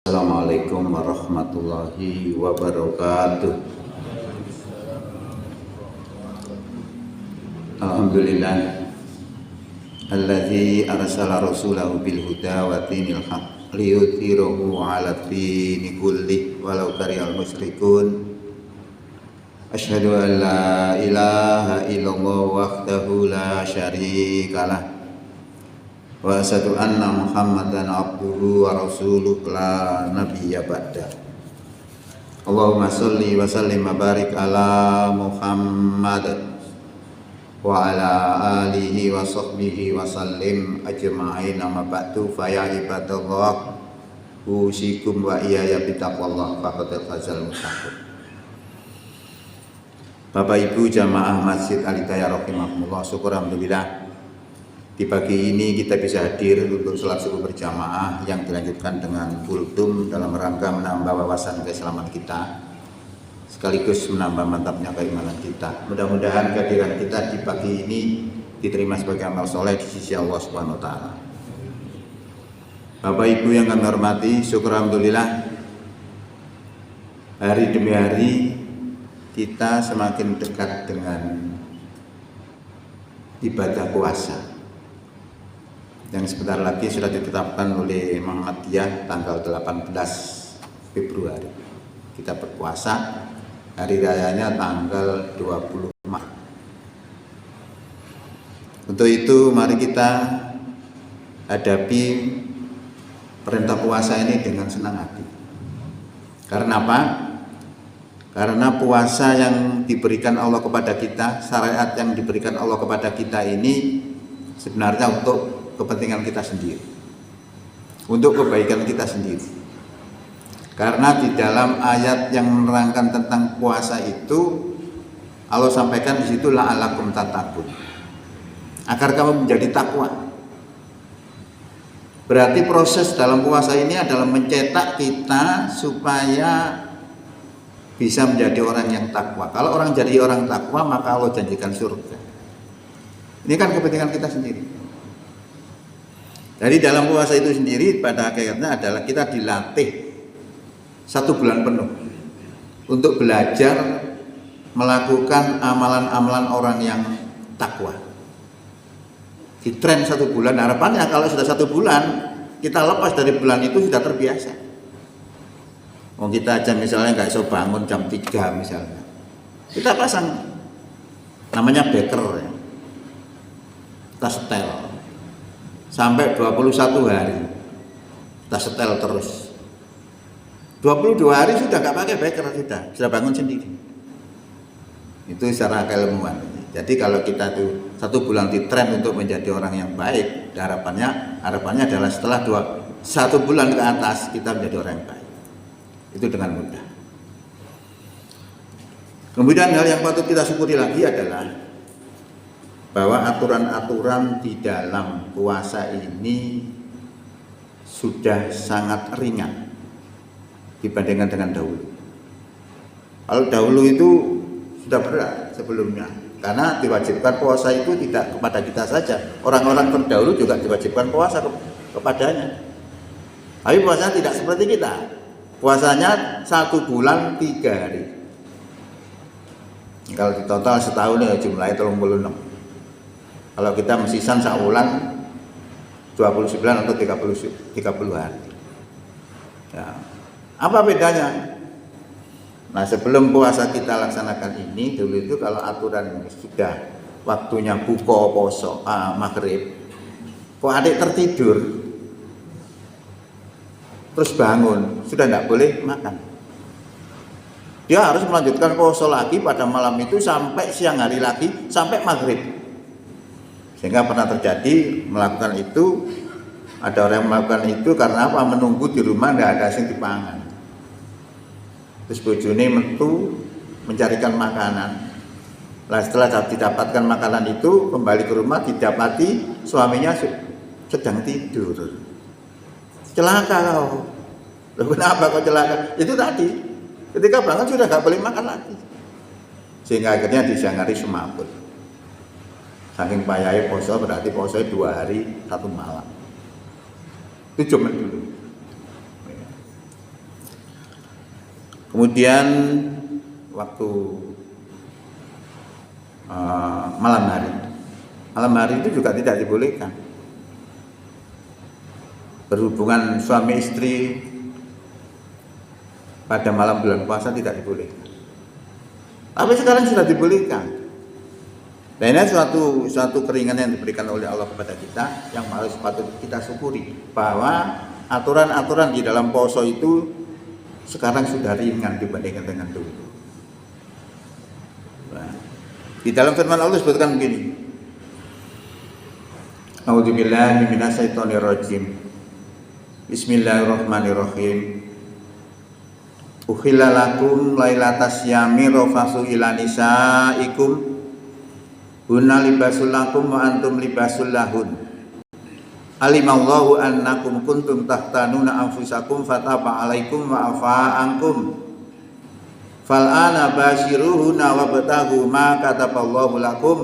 Assalamualaikum warahmatullahi wabarakatuh. Alhamdulillah alladzi arsala rasulahu bil huda wa dinil haqq liyudhhirahu 'ala dini kulli walau karihal musyrikun. Asyhadu an la ilaha illallah wahdahu la syarikalah wa asyhadu anna Muhammadan abduhu wa rasuluhu la nabiyya ba'da. Allahumma sholli wa sallim wa barik ala Muhammad wa ala alihi wa sahbihi wa sallim ajma'in. Amma ba'du, fa ya ibadallah usikum wa iyaya bitaqwallah faqad fazal muttaqin. Bapak Ibu jamaah Masjid Al-Hidayah rahimakumullah, syukur alhamdulillah di pagi ini kita bisa hadir untuk sholat subuh berjamaah yang dilanjutkan dengan kultum dalam rangka menambah wawasan keislaman kita sekaligus menambah mantapnya keimanan kita. Mudah-mudahan kehadiran kita di pagi ini diterima sebagai amal soleh di sisi Allah Subhanahu wa taala. Bapak Ibu yang kami hormati, syukur alhamdulillah hari demi hari kita semakin dekat dengan ibadah puasa yang sebentar lagi sudah ditetapkan oleh Muhammadiyah tanggal 18 Februari. Kita berpuasa, hari rayanya tanggal 20 Maret. Untuk itu mari kita hadapi perintah puasa ini dengan senang hati. Karena apa? Karena puasa yang diberikan Allah kepada kita, syariat yang diberikan Allah kepada kita ini sebenarnya untuk kepentingan kita sendiri, untuk kebaikan kita sendiri. Karena di dalam ayat yang menerangkan tentang puasa itu Allah sampaikan di situ la'alakum tattaqun, agar kamu menjadi takwa. Berarti proses dalam puasa ini adalah mencetak kita supaya bisa menjadi orang yang takwa. Kalau orang jadi orang takwa, maka Allah janjikan surga. Ini kan kepentingan kita sendiri. Jadi dalam puasa itu sendiri pada hakikatnya adalah kita dilatih 1 bulan penuh untuk belajar melakukan amalan-amalan orang yang takwa. Di tren 1 bulan, harapannya kalau sudah 1 bulan kita lepas dari bulan itu sudah terbiasa. Oh, kita aja misalnya nggak iso bangun jam 3 misalnya, kita pasang namanya beker ya, kita setel sampai 21 hari kita setel terus. 22 hari sudah nggak pakai beker, sudah bangun sendiri. Itu secara keilmuan. Jadi kalau kita tuh 1 bulan di tren untuk menjadi orang yang baik, harapannya adalah setelah 1 bulan ke atas kita menjadi orang yang baik. Itu dengan mudah. Kemudian hal yang patut kita syukuri lagi adalah bahwa aturan-aturan di dalam puasa ini sudah sangat ringan dibandingkan dengan dahulu. Kalau dahulu itu sudah berat sebelumnya, karena diwajibkan puasa itu tidak kepada kita saja, orang-orang terdahulu juga diwajibkan puasa kepadanya. Tapi puasanya tidak seperti kita, puasanya 1 bulan 3 hari. Kalau di total setahun ya jumlahnya 36. Kalau kita mesisan saulan 29 atau 30 hari. Ya. Apa bedanya? Nah, sebelum puasa kita laksanakan ini, dulu itu kalau aturan sudah waktunya buka poso maghrib, kok adik tertidur terus bangun, sudah tidak boleh makan. Dia harus melanjutkan poso lagi pada malam itu sampai siang hari lagi, sampai maghrib. Sehingga pernah terjadi melakukan itu, ada orang yang melakukan itu karena apa? Menunggu di rumah tidak ada yang dipangan. Terus bojone metu mencarikan makanan. Nah, setelah didapatkan makanan itu, kembali ke rumah didapati suaminya sedang tidur. Celaka kau. Loh, kenapa kau celaka? Itu tadi, ketika bangun sudah nggak boleh makan lagi. Sehingga akhirnya di siang hari semaput. Saking payahnya poso, berarti poso 2 hari 1 malam. Itu cuma dulu. Kemudian waktu malam hari itu juga tidak dibolehkan. Berhubungan suami istri pada malam bulan puasa tidak dibolehkan. Tapi sekarang sudah dibolehkan. Dan ini suatu keringanan yang diberikan oleh Allah kepada kita yang harus patut kita syukuri, bahwa aturan-aturan di dalam poso itu sekarang sudah ringan dibandingkan dengan dulu. Nah, di dalam firman Allah disebutkan begini. A'udzubillahi minasyaitonirrajim. Bismillahirrahmanirrahim. Uhilla lakum lailatas yami rafasu ila nisaikum hunna libasul lakum wa antum libasul lahun. Alimallahu annakum kuntum tahtanuna anfusakum fataba alaikum wa afa ankum. Fal ana bashiruhunna wabtaghu ma kataballahu lakum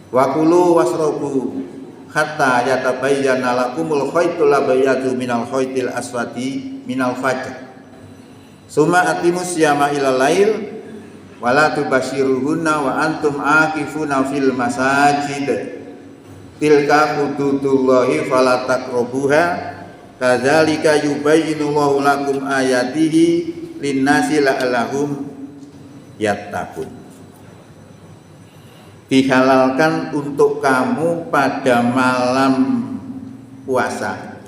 wa kulu wasrabu hatta yatabayyana lakumul khaytul abyadu minal khaytil aswadi minal fajr. Summa atimus siyama ilal lail wala tubashiruhunna wa antum akifuna fil masajid. Tilka hududullahi fala taqrabuha kadzalika yubayyinullahu lakum ayatihi linnasi la'allahum yattaqun. Dihalalkan untuk kamu pada malam puasa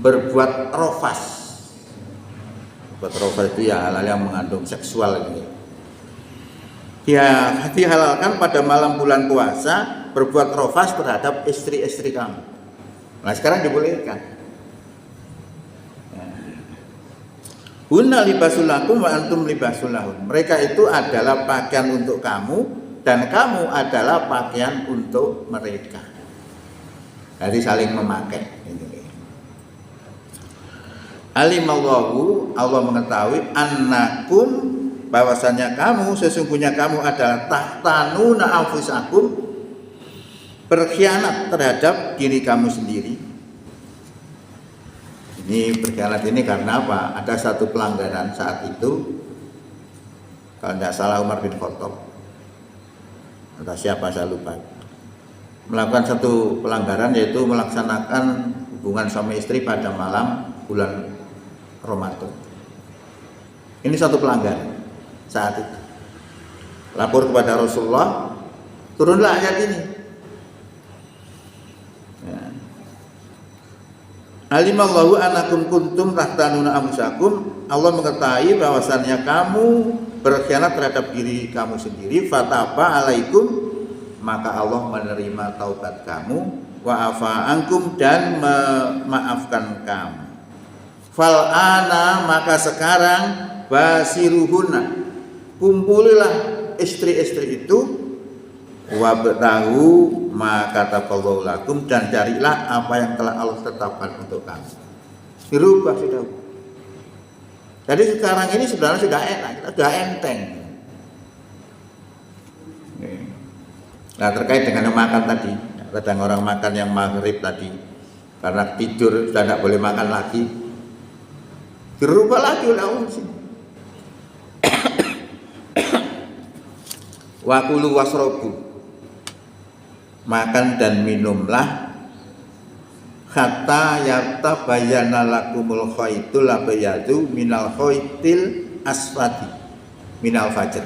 berbuat rofas. Berbuat rofas itu ya hal yang mengandung seksual ini. Ya, dihalalkan pada malam bulan puasa berbuat rofas terhadap istri-istri kamu. Nah sekarang dibolehkan. Hunna libasul lakum wa antum libasul lahun. Mereka itu adalah pakaian untuk kamu dan kamu adalah pakaian untuk mereka. Jadi saling memakai. Alimallahu, Allah mengetahui annakum, bahwasanya kamu, sesungguhnya kamu adalah tahtanuna anfusakum, berkhianat terhadap diri kamu sendiri. Ini berkhianat ini karena apa? Ada satu pelanggaran saat itu, kalau tidak salah Umar bin Khattab atau siapa saya lupa, melakukan satu pelanggaran, yaitu melaksanakan hubungan suami istri pada malam bulan Ramadan. Ini satu pelanggaran saat itu. Lapor kepada Rasulullah, turunlah ayat ini. Alimallahu annakum kuntum tahtanuna anfusakum. Allah mengetahui bahwasannya kamu berkhianat terhadap diri kamu sendiri. Fataba alaikum, maka Allah menerima taubat kamu. Wa afa ankum, dan memaafkan kamu. Fal ana, maka sekarang basiruhunna, kumpulilah istri-istri itu, wabtahu ma kataballahu lakum, dan carilah apa yang telah Allah tetapkan untuk kamu. Dirubah sudah. Jadi sekarang ini sebenarnya sudah enak, sudah enteng. Nah terkait dengan makan tadi, kadang orang makan yang maghrib tadi karena tidur sudah tidak boleh makan lagi, dirubah lagi oleh Allah. Wa kulu wasrobu, makan dan minumlah, hatta yatabayyana lakumul khaytul abyadu minal khaytil aswadi minal fajr.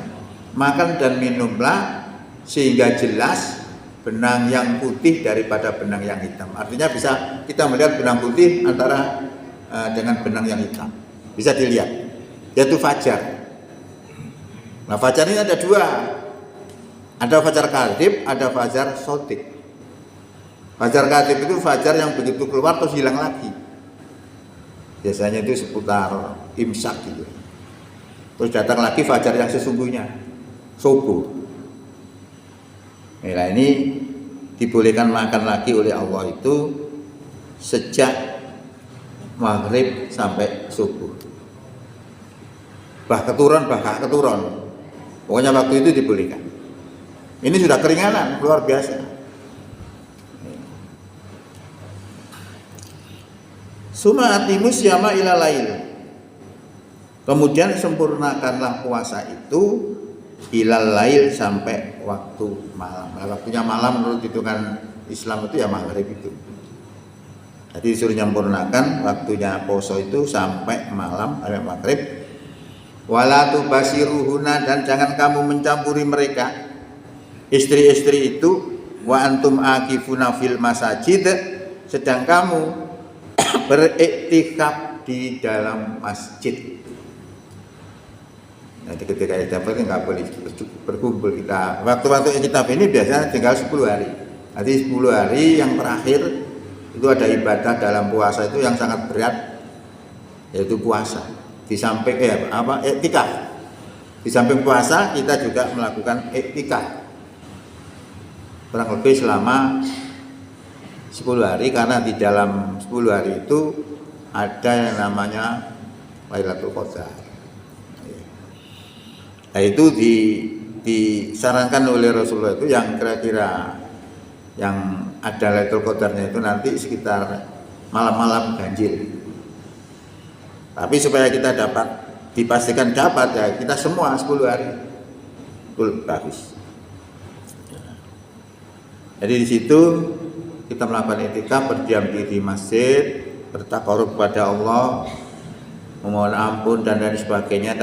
Makan dan minumlah sehingga jelas benang yang putih daripada benang yang hitam. Artinya bisa kita melihat benang putih antara dengan benang yang hitam, bisa dilihat, yaitu fajar. Nah fajar ini ada dua, ada fajar kadhib, ada fajar sodik. Fajar kadhib itu fajar yang begitu keluar terus hilang lagi. Biasanya itu seputar imsak gitu. Terus datang lagi fajar yang sesungguhnya, subuh. Nah ini dibolehkan makan lagi oleh Allah itu sejak maghrib sampai subuh. Bah keturun. Pokoknya waktu itu dibolehkan. Ini sudah keringanan luar biasa. Suma atimus yama ila lail. Kemudian sempurnakanlah puasa itu ilal lail sampai waktu malam. Nah, waktunya malam menurut hitungan Islam itu ya maghrib itu. Jadi disuruh menyempurnakan waktunya poso itu sampai malam, sampai maghrib. Wala tubasiruhuna, dan jangan kamu mencampuri mereka, istri-istri itu, wa antum akifuna fil masajid, sedang kamu beriktikaf di dalam masjid. Nanti ketika iktikaf ini nggak boleh berkumpul kita. Waktu-waktu iktikaf ini biasanya tinggal 10 hari. Nanti 10 hari yang terakhir itu ada ibadah dalam puasa itu yang sangat berat, yaitu puasa. Di samping iktikaf. Di samping puasa kita juga melakukan iktikaf. Kurang lebih selama 10 hari, karena di dalam 10 hari itu ada yang namanya Lailatul Qadar. Nah, itu disarankan oleh Rasulullah itu yang kira-kira yang ada Lailatul Qadarnya itu nanti sekitar malam-malam ganjil. Tapi supaya kita dapat, dipastikan dapat ya kita semua 10 hari betul bagus. Jadi di situ kita melakukan iktikaf, berdiam diri di masjid, bertakarub kepada Allah, memohon ampun dan lain sebagainya.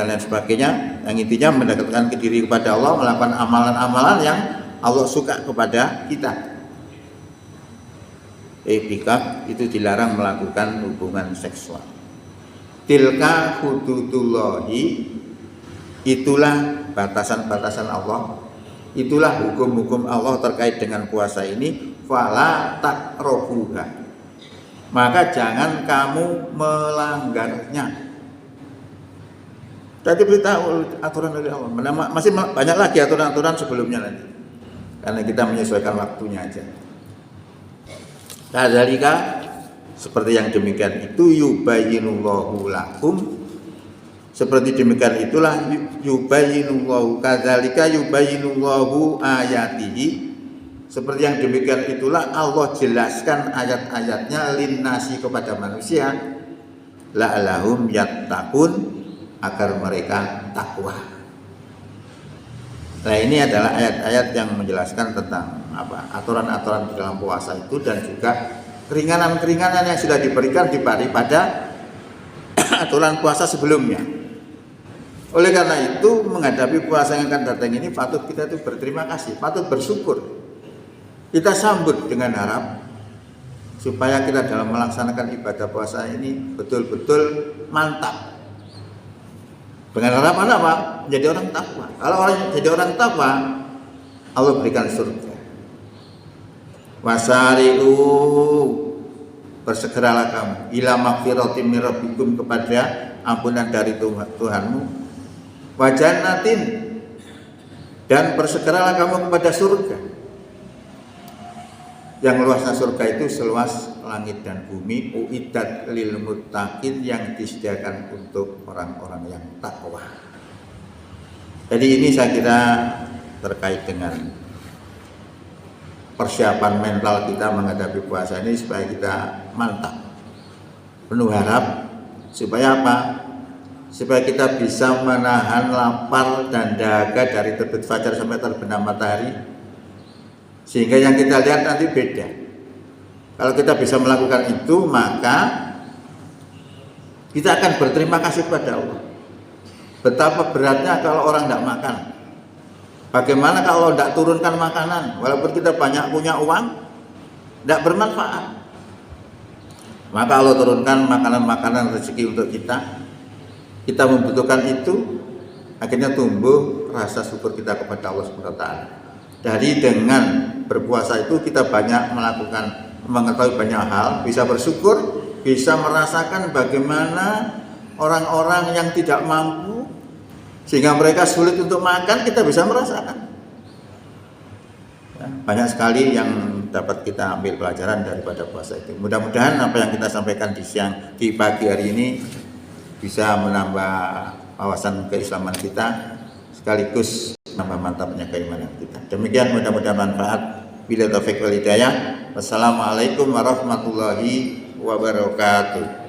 Yang intinya mendekatkan diri kepada Allah, melakukan amalan-amalan yang Allah suka kepada kita. Iktikaf itu dilarang melakukan hubungan seksual. Tilka hududullahi, itulah batasan-batasan Allah, itulah hukum-hukum Allah terkait dengan puasa ini. Fala taqrabuha, maka jangan kamu melanggarnya. Tadi beritahu aturan dari Allah, masih banyak lagi aturan-aturan sebelumnya nanti, karena kita menyesuaikan waktunya aja. Kadzalika, seperti yang demikian itu, yubayyinullahu lakum, seperti demikian itulah yubayyinullahu, kadzalika yubayyinullahu ayatihi, seperti yang demikian itulah Allah jelaskan ayat-ayatnya linnasi, kepada manusia, la'allahum yattaqun, agar mereka takwa. Nah, ini adalah ayat-ayat yang menjelaskan tentang aturan-aturan di dalam puasa itu, dan juga keringanan-keringanan yang sudah diberikan daripada aturan puasa sebelumnya. Oleh karena itu, menghadapi puasa yang akan datang ini patut kita itu berterima kasih, patut bersyukur. Kita sambut dengan harap supaya kita dalam melaksanakan ibadah puasa ini betul-betul mantap. Dengan harapan apa? Menjadi orang takwa. Kalau orang jadi orang takwa, Allah berikan surga. Wasari'u, bersegeralah kamu, ila magfiratin min rabbikum, kepada ampunan dari Tuhanmu, wa jannatin, dan bersegeralah kamu kepada surga. Yang luasnya surga itu seluas langit dan bumi, uiddat lil muttaqin, yang disediakan untuk orang-orang yang takwa. Jadi ini saya kira terkait dengan persiapan mental kita menghadapi puasa ini, supaya kita mantap, penuh harap, supaya apa? Supaya kita bisa menahan lapar dan dahaga dari terbit fajar sampai terbenam matahari, sehingga yang kita lihat nanti beda. Kalau kita bisa melakukan itu, maka kita akan berterima kasih kepada Allah. Betapa beratnya kalau orang tidak makan. Bagaimana kalau tidak turunkan makanan, walaupun kita banyak punya uang, tidak bermanfaat. Maka Allah turunkan makanan-makanan rezeki untuk kita. Kita membutuhkan itu, akhirnya tumbuh rasa syukur kita kepada Allah SWT. Dari dengan berpuasa itu kita banyak mengetahui banyak hal, bisa bersyukur, bisa merasakan bagaimana orang-orang yang tidak mampu, sehingga mereka sulit untuk makan, kita bisa merasakan. Banyak sekali yang dapat kita ambil pelajaran daripada puasa itu. Mudah-mudahan apa yang kita sampaikan di pagi hari ini bisa menambah wawasan keislaman kita, sekaligus menambah mantapnya keimanan kita. Demikian, mudah-mudahan manfaat. Bila taufik wal hidayah. Wassalamualaikum warahmatullahi wabarakatuh.